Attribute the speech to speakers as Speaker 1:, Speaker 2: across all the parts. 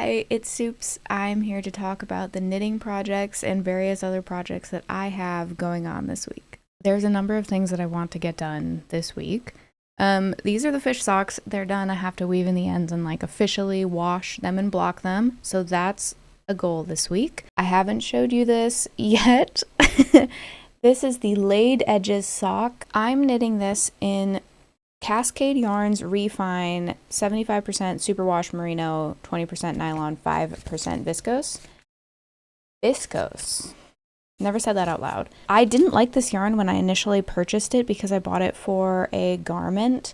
Speaker 1: Hi, it's Soups. I'm here to talk about the knitting projects and various other projects that I have going on this week. There's a number of things that I want to get done this week. These are the fish socks. They're done. I have to weave in the ends and like officially wash them and block them. So that's a goal this week. I haven't showed you this yet. This is the laid edges sock. I'm knitting this in Cascade Yarns Refine 75% superwash merino, 20% nylon, 5% viscose. Viscose. Never said that out loud. I didn't like this yarn when I initially purchased it because I bought it for a garment,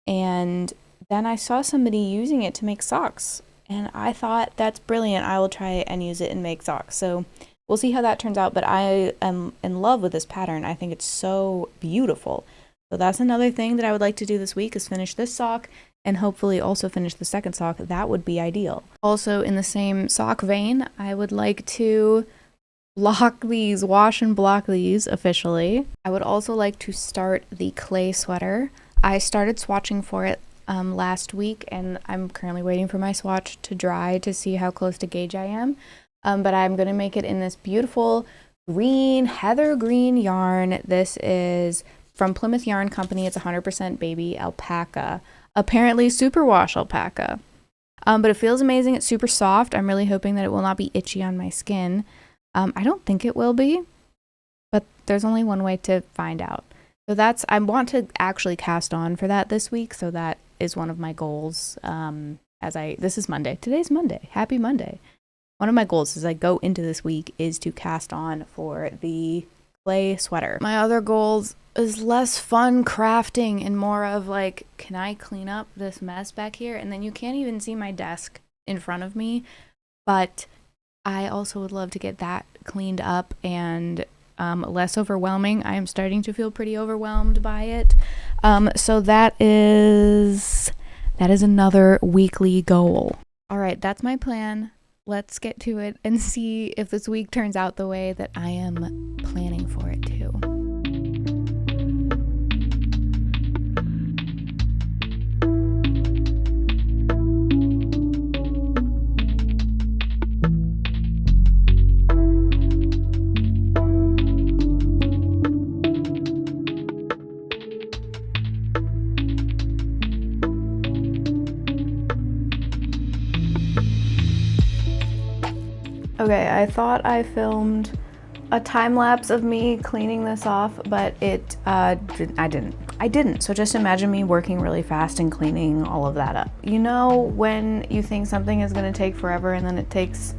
Speaker 1: and then I saw somebody using it to make socks, and I thought that's brilliant. I will try it and use it and make socks. So we'll see how that turns out, but I am in love with this pattern. I think it's so beautiful. So that's another thing that I would like to do this week is finish this sock and hopefully also finish the second sock. That would be ideal. Also in the same sock vein, I would like to wash and block these officially. I would also like to start the clay sweater. I started swatching for it last week, and I'm currently waiting for my swatch to dry to see how close to gauge I am. But I'm going to make it in this beautiful green, heather green yarn. This is from Plymouth Yarn Company. It's 100% baby alpaca. Apparently superwash alpaca. But it feels amazing. It's super soft. I'm really hoping that it will not be itchy on my skin. I don't think it will be, but there's only one way to find out. So I want to actually cast on for that this week. So that is one of my goals. This is Monday. Today's Monday. Happy Monday. One of my goals as I go into this week is to cast on for the clay sweater. My other goals is less fun crafting and more of like, can I clean up this mess back here? And then you can't even see my desk in front of me, but I also would love to get that cleaned up and less overwhelming. I am starting to feel pretty overwhelmed by it. So that is another weekly goal. All right, that's my plan. Let's get to it and see if this week turns out the way that I am planning for it to. Okay, I thought I filmed a time lapse of me cleaning this off, but I didn't. So just imagine me working really fast and cleaning all of that up. You know when you think something is gonna take forever and then it takes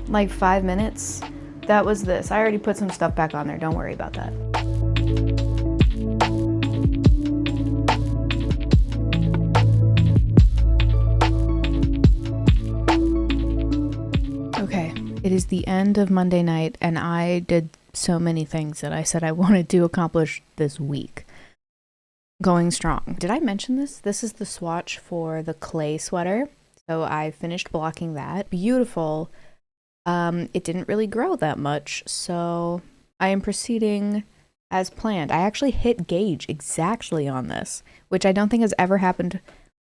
Speaker 1: like 5 minutes? That was this. I already put some stuff back on there. Don't worry about that. Okay. It is the end of Monday night, and I did so many things that I said I wanted to accomplish this week. Going strong. Did I mention this? This is the swatch for the clay sweater. So I finished blocking that. Beautiful. It didn't really grow that much, so I am proceeding as planned. I actually hit gauge exactly on this, which I don't think has ever happened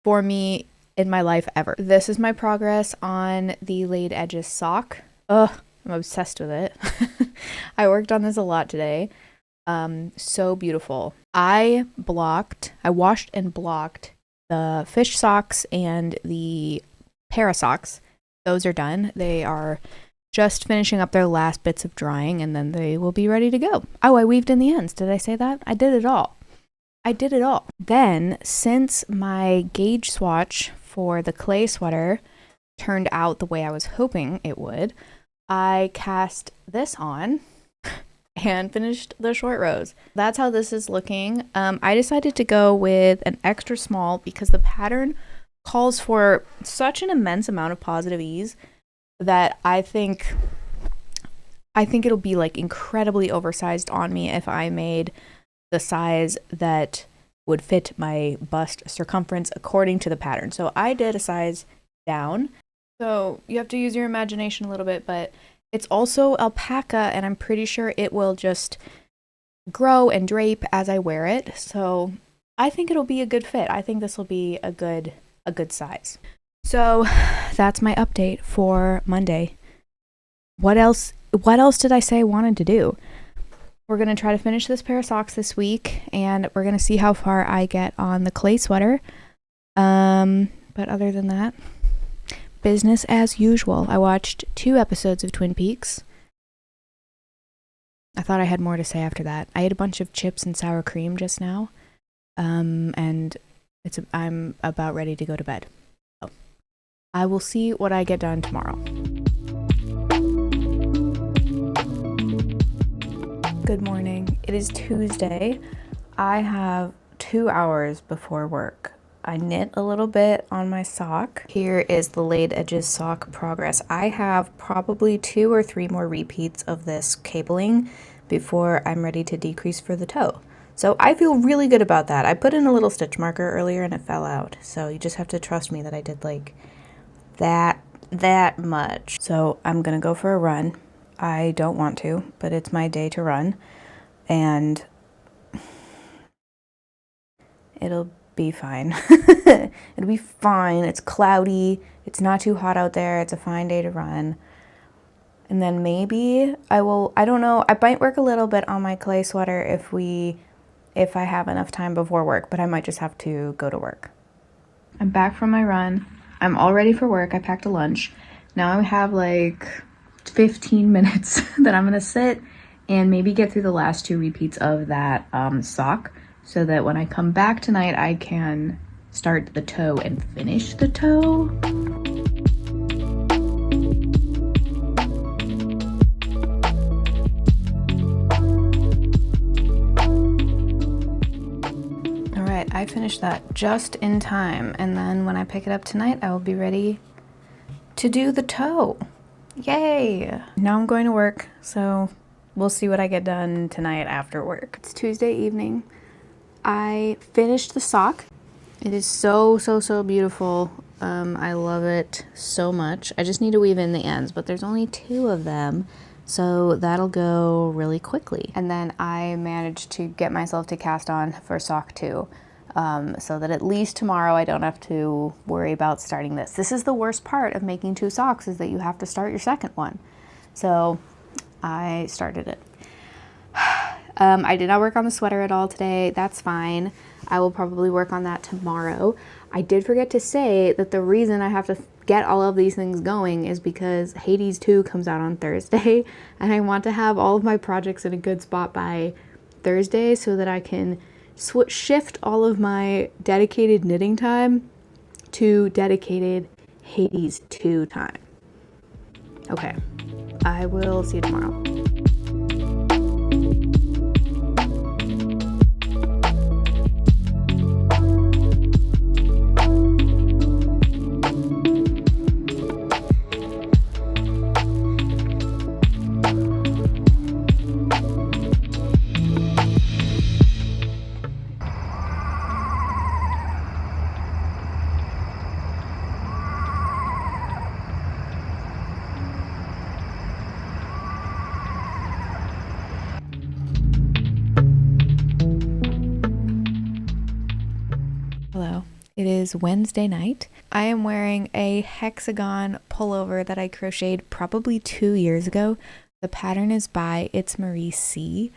Speaker 1: for me in my life ever. This is my progress on the laid edges sock. Ugh, I'm obsessed with it. I worked on this a lot today. So beautiful. I washed and blocked the fish socks and the para socks. Those are done. They are just finishing up their last bits of drying, and then they will be ready to go. Oh, I weaved in the ends. Did I say that? I did it all. Then, since my gauge swatch for the clay sweater turned out the way I was hoping it would, I cast this on and finished the short rows. That's how this is looking. I decided to go with an extra small because the pattern calls for such an immense amount of positive ease that I think it'll be like incredibly oversized on me if I made the size that would fit my bust circumference according to the pattern. So I did a size down. So you have to use your imagination a little bit, but it's also alpaca, and I'm pretty sure it will just grow and drape as I wear it. So I think it'll be a good fit. I think this will be a good size. So that's my update for Monday. What else did I say I wanted to do? We're going to try to finish this pair of socks this week, and we're going to see how far I get on the clay sweater. But other than that, business as usual. I watched 2 episodes of Twin Peaks. I thought I had more to say after that. I ate a bunch of chips and sour cream just now, and I'm about ready to go to bed. So I will see what I get done tomorrow. Good morning. It is Tuesday. I have 2 hours before work. I knit a little bit on my sock. Here is the laid edges sock progress. I have probably 2 or 3 more repeats of this cabling before I'm ready to decrease for the toe. So I feel really good about that. I put in a little stitch marker earlier and it fell out. So you just have to trust me that I did like that much. So I'm gonna go for a run. I don't want to, but it's my day to run. And it'll be fine. It'll be fine. It's cloudy. It's not too hot out there. It's a fine day to run. And then maybe I don't know, I might work a little bit on my clay sweater if I have enough time before work, but I might just have to go to work. I'm back from my run. I'm all ready for work. I packed a lunch. Now I have like 15 minutes that I'm gonna sit and maybe get through the last 2 repeats of that sock, so that when I come back tonight, I can start the toe and finish the toe. All right, I finished that just in time. And then when I pick it up tonight, I will be ready to do the toe. Yay! Now I'm going to work, so we'll see what I get done tonight after work. It's Tuesday evening. I finished the sock. It is so beautiful. I love it so much. I just need to weave in the ends, but there's only 2 of them, so that'll go really quickly. And then I managed to get myself to cast on for sock 2, so that at least tomorrow I don't have to worry about starting this. This is the worst part of making 2 socks, is that you have to start your second one. So I started it. I did not work on the sweater at all today. That's fine. I will probably work on that tomorrow. I did forget to say that the reason I have to get all of these things going is because Hades 2 comes out on Thursday, and I want to have all of my projects in a good spot by Thursday so that I can shift all of my dedicated knitting time to dedicated Hades 2 time. Okay, I will see you tomorrow. Hello. It is Wednesday night. I am wearing a hexagon pullover that I crocheted probably 2 years ago. The pattern is by It's Marie C.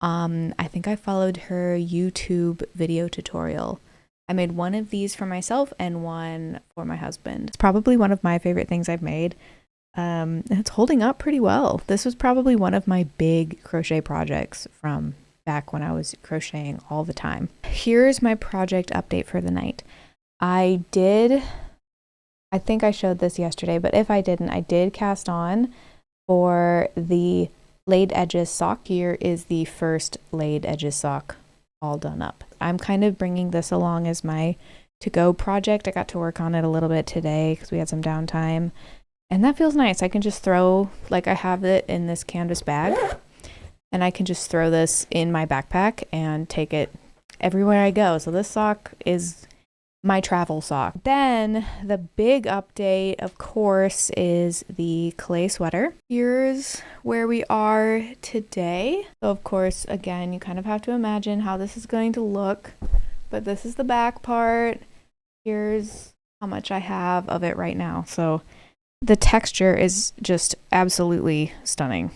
Speaker 1: I think I followed her YouTube video tutorial. I made one of these for myself and one for my husband. It's probably one of my favorite things I've made. And it's holding up pretty well. This was probably one of my big crochet projects from back when I was crocheting all the time. Here's my project update for the night. I think I showed this yesterday, but if I didn't, I did cast on for the laid edges sock. Here is the first laid edges sock all done up. I'm kind of bringing this along as my to-go project. I got to work on it a little bit today because we had some downtime, and that feels nice. I can just throw, like, I have it in this canvas bag, and I can just throw this in my backpack and take it everywhere I go. So this sock is my travel sock. Then the big update, of course, is the clay sweater. Here's where we are today. So of course, again, you kind of have to imagine how this is going to look, but this is the back part. Here's how much I have of it right now. So the texture is just absolutely stunning.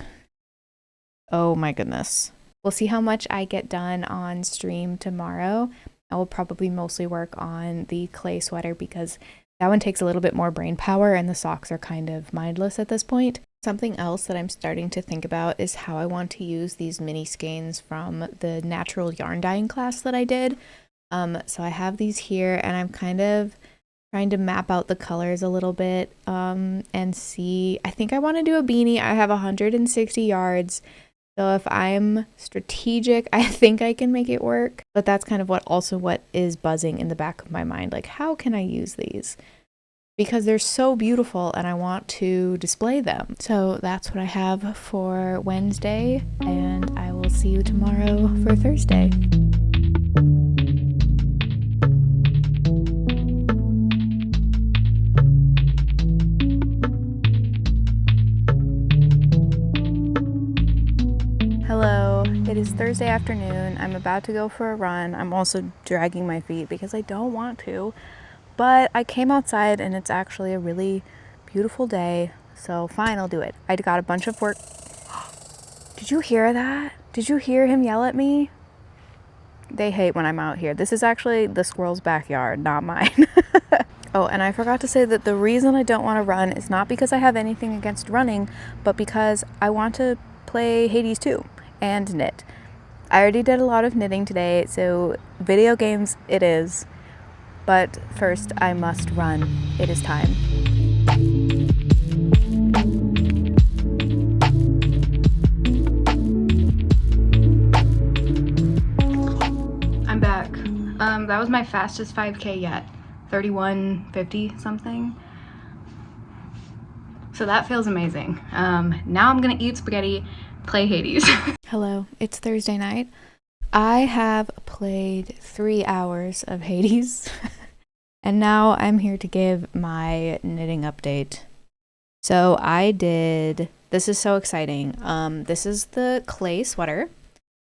Speaker 1: Oh my goodness. We'll see how much I get done on stream tomorrow. I will probably mostly work on the clay sweater because that one takes a little bit more brain power and the socks are kind of mindless at this point. Something else that I'm starting to think about is how I want to use these mini skeins from the natural yarn dyeing class that I did. So I have these here and I'm kind of trying to map out the colors a little bit and see. I think I want to do a beanie. I have 160 yards. So if I'm strategic, I think I can make it work. But that's kind of what is buzzing in the back of my mind. Like, how can I use these? Because they're so beautiful and I want to display them. So that's what I have for Wednesday, and I will see you tomorrow for Thursday. Hello, it is Thursday afternoon. I'm about to go for a run. I'm also dragging my feet because I don't want to, but I came outside and it's actually a really beautiful day. So fine, I'll do it. I got a bunch of work. Did you hear that? Did you hear him yell at me? They hate when I'm out here. This is actually the squirrel's backyard, not mine. Oh, and I forgot to say that the reason I don't want to run is not because I have anything against running, but because I want to play Hades 2 and knit. I already did a lot of knitting today, so video games it is. But first, I must run. It is time. I'm back. That was my fastest 5K yet. 31:50 something. So that feels amazing. Now I'm gonna eat spaghetti, play Hades. Hello, it's Thursday night. I have played 3 hours of Hades, and now I'm here to give my knitting update. So this is so exciting. This is the clay sweater.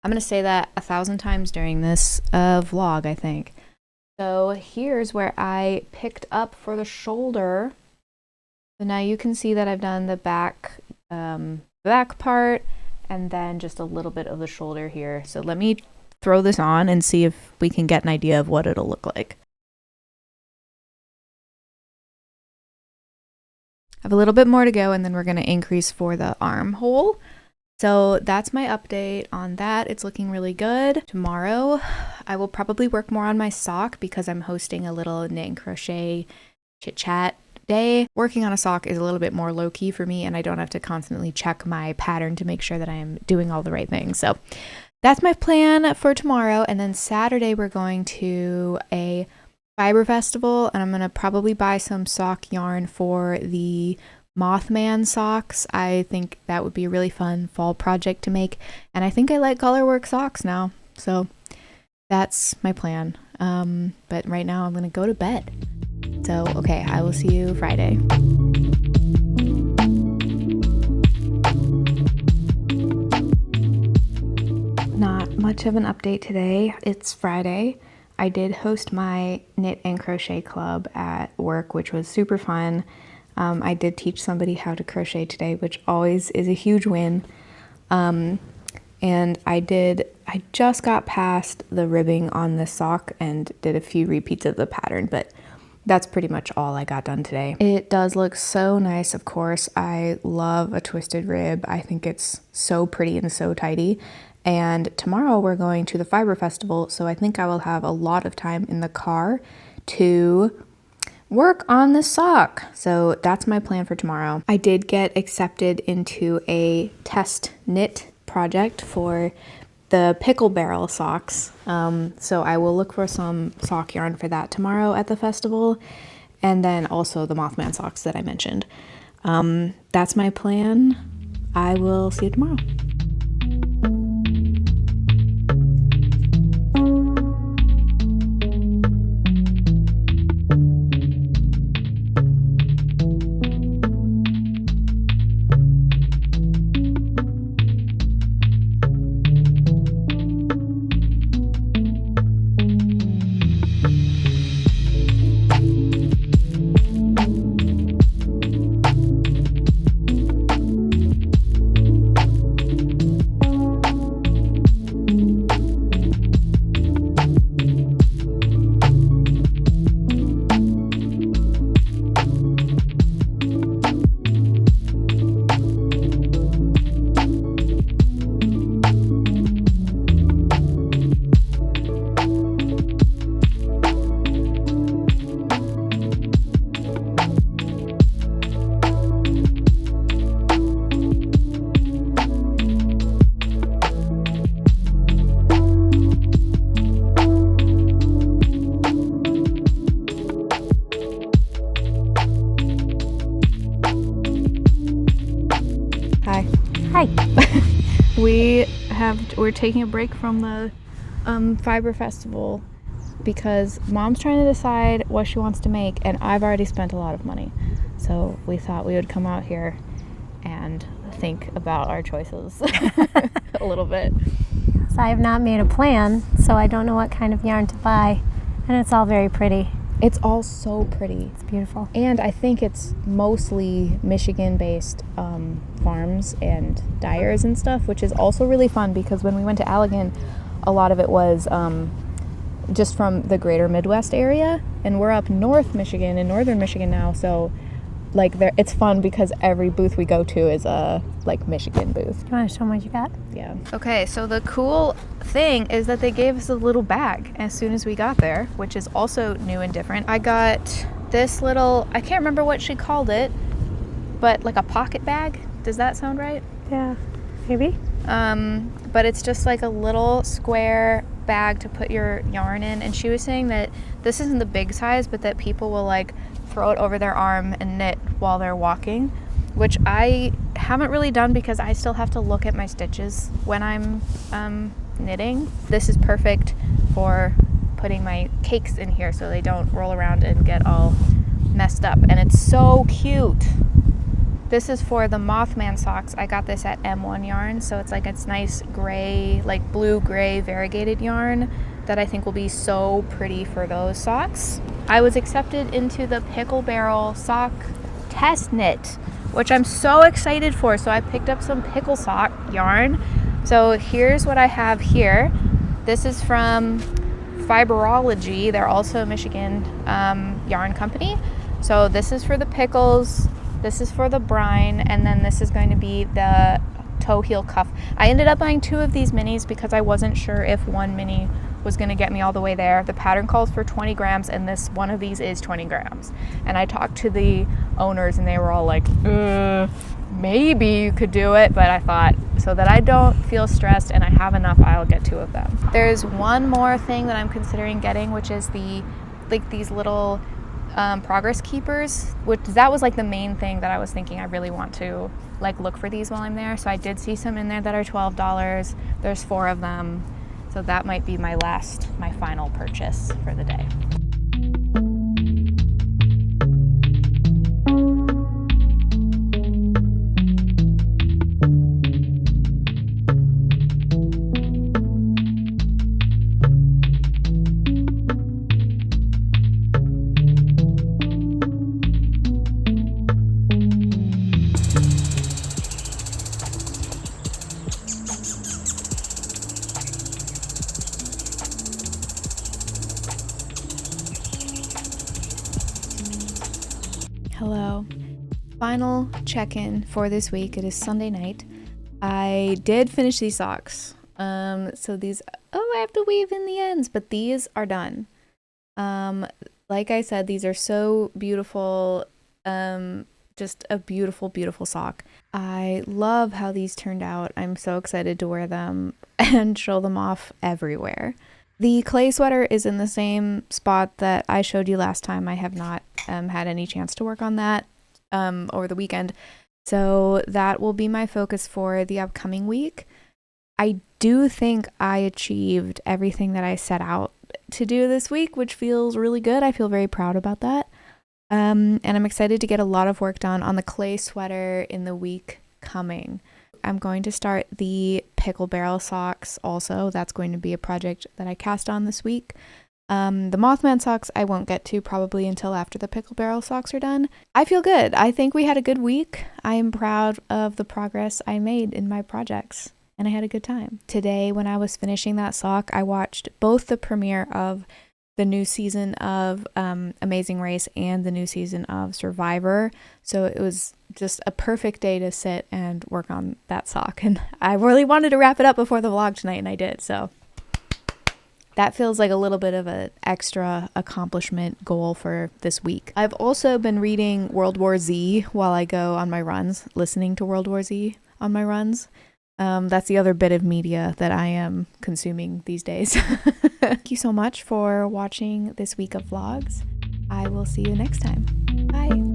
Speaker 1: I'm gonna say that 1,000 times during this vlog, I think. So here's where I picked up for the shoulder. So now you can see that I've done the back part and then just a little bit of the shoulder here. So let me throw this on and see if we can get an idea of what it'll look like. I have a little bit more to go and then we're going to increase for the armhole. So that's my update on that. It's looking really good. Tomorrow I will probably work more on my sock because I'm hosting a little knit and crochet chit chat day. Working on a sock is a little bit more low-key for me and I don't have to constantly check my pattern to make sure that I am doing all the right things. So that's my plan for tomorrow. And then Saturday we're going to a fiber festival and I'm going to probably buy some sock yarn for the Mothman socks. I think that would be a really fun fall project to make. And I think I like colorwork socks now. So that's my plan. But right now I'm going to go to bed. So, okay, I will see you Friday. Not much of an update today. It's Friday. I did host my knit and crochet club at work, which was super fun. I did teach somebody how to crochet today, which always is a huge win. And I just got past the ribbing on this sock and did a few repeats of the pattern, but that's pretty much all I got done today. It does look so nice, of course. I love a twisted rib. I think it's so pretty and so tidy. And tomorrow we're going to the fiber festival, so I think I will have a lot of time in the car to work on the sock. So that's my plan for tomorrow. I did get accepted into a test knit project for the pickle barrel socks. So I will look for some sock yarn for that tomorrow at the festival. And then also the Mothman socks that I mentioned. That's my plan. I will see you tomorrow.
Speaker 2: Hi.
Speaker 1: We're taking a break from the fiber festival because Mom's trying to decide what she wants to make, and I've already spent a lot of money. So we thought we would come out here and think about our choices a little bit.
Speaker 2: So I have not made a plan, so I don't know what kind of yarn to buy, and it's all very pretty.
Speaker 1: It's all so pretty.
Speaker 2: It's beautiful.
Speaker 1: And I think it's mostly Michigan-based farms and dyers and stuff, which is also really fun because when we went to Allegan, a lot of it was just from the greater Midwest area, and we're up north Michigan, in northern Michigan now, so it's fun because every booth we go to is a Michigan booth.
Speaker 2: Do you want to show them what you got?
Speaker 1: Yeah. Okay, so the cool thing is that they gave us a little bag as soon as we got there, which is also new and different. I got this little, I can't remember what she called it, but like a pocket bag. Does that sound right?
Speaker 2: Yeah, maybe.
Speaker 1: But it's just like a little square bag to put your yarn in, and she was saying that this isn't the big size, but that people will throw it over their arm and knit while they're walking, which I haven't really done because I still have to look at my stitches when I'm knitting. This is perfect for putting my cakes in here so they don't roll around and get all messed up, and it's so cute. This is for the Mothman socks. I got this at M1 yarn, so it's nice gray, blue-gray variegated yarn that I think will be so pretty for those socks. I was accepted into the Pickle Barrel sock test knit, which I'm so excited for. So I picked up some pickle sock yarn. So here's what I have here. This is from Fiberology. They're also a Michigan yarn company. So this is for the pickles, this is for the brine, and then this is going to be the toe heel cuff. I ended up buying 2 of these minis because I wasn't sure if one mini was going to get me all the way there. The pattern calls for 20 grams, and this one of these is 20 grams. And I talked to the owners, and they were all like, maybe you could do it, but I thought, so that I don't feel stressed and I have enough, I'll get 2 of them. There's one more thing that I'm considering getting, which is these little progress keepers, which that was the main thing that I was thinking I really want to look for these while I'm there. So I did see some in there that are $12. There's 4 of them. So that might be my final purchase for the day. Hello. Final check-in for this week. It is Sunday night. I did finish these socks. So these, I have to weave in the ends, but these are done. Like I said, these are so beautiful. Just a beautiful, beautiful sock. I love how these turned out. I'm so excited to wear them and show them off everywhere. The clay sweater is in the same spot that I showed you last time. I have not had any chance to work on that over the weekend. So that will be my focus for the upcoming week. I do think I achieved everything that I set out to do this week, which feels really good. I feel very proud about that. And I'm excited to get a lot of work done on the clay sweater in the week coming. I'm going to start the pickle barrel socks also. That's going to be a project that I cast on this week. The Mothman socks I won't get to probably until after the pickle barrel socks are done. I feel good. I think we had a good week. I am proud of the progress I made in my projects, and I had a good time. Today, when I was finishing that sock, I watched both the premiere of the new season of Amazing Race and the new season of Survivor. So it was just a perfect day to sit and work on that sock. And I really wanted to wrap it up before the vlog tonight, and I did. So that feels like a little bit of an extra accomplishment goal for this week. I've also been reading World War Z while I go on my runs, listening to World War Z on my runs. That's the other bit of media that I am consuming these days. Thank you so much for watching this week of vlogs. I will see you next time. Bye.